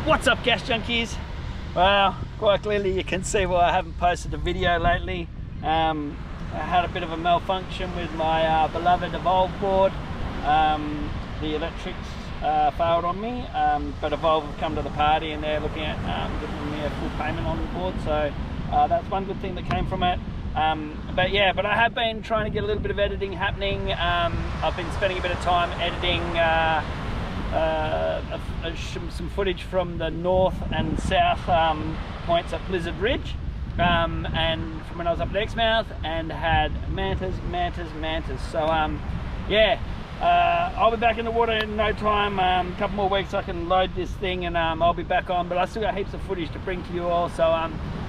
What's up, gas junkies? Well, quite clearly you can see why I haven't posted a video lately. I had a bit of a malfunction with my beloved Evolve board. The electrics failed on me, but Evolve have come to the party and they're looking at giving me a full payment on the board, so that's one good thing that came from it. But I have been trying to get a little bit of editing happening. I've been spending a bit of time editing some footage from the north and south points at Blizzard Ridge, and from when I was up at Exmouth, and had mantas. So I'll be back in the water in no time. A couple more weeks I can load this thing and I'll be back on, but I still got heaps of footage to bring to you all. So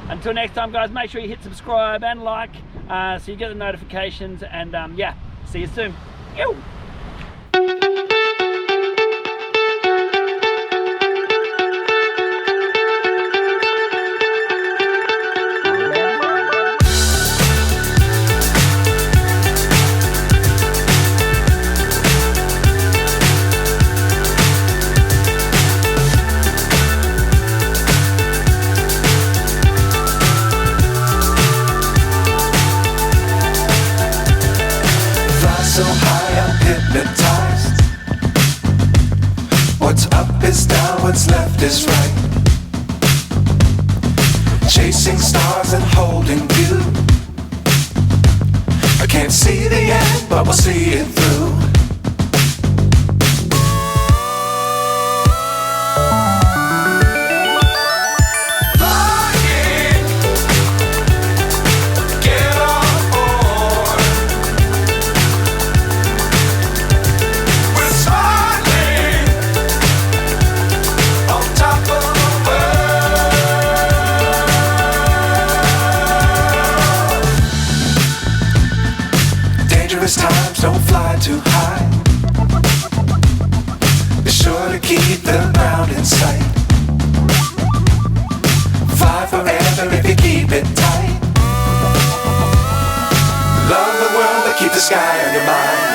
until next time, guys, make sure you hit subscribe and like so you get the notifications, and see you soon. Ew. So high I'm hypnotized. What's up is down, what's left is right. Chasing stars and holding you. I can't see the end, but we'll see it through. Times don't fly too high. Be sure to keep the ground in sight. Fly forever if you keep it tight. Love the world but keep the sky on your mind.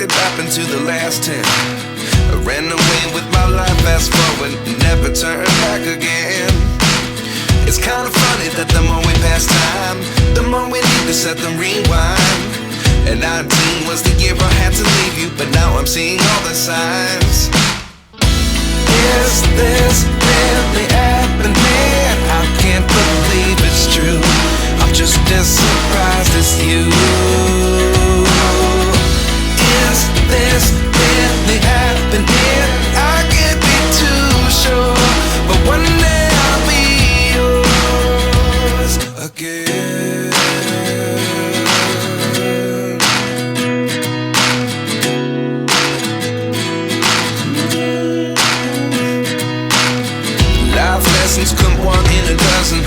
could happen to the last 10. I ran away with my life, fast forward, never turn back again. It's kind of funny that the more we pass time, the more we need to set the rewind. And 19 was the year I had to leave you, but now I'm seeing all the signs. Is this really happening? I can't believe it's true. I'm just as surprised as you. Is this really happening? I can't be too sure, but one day I'll be yours again. Life lessons come one in a dozen.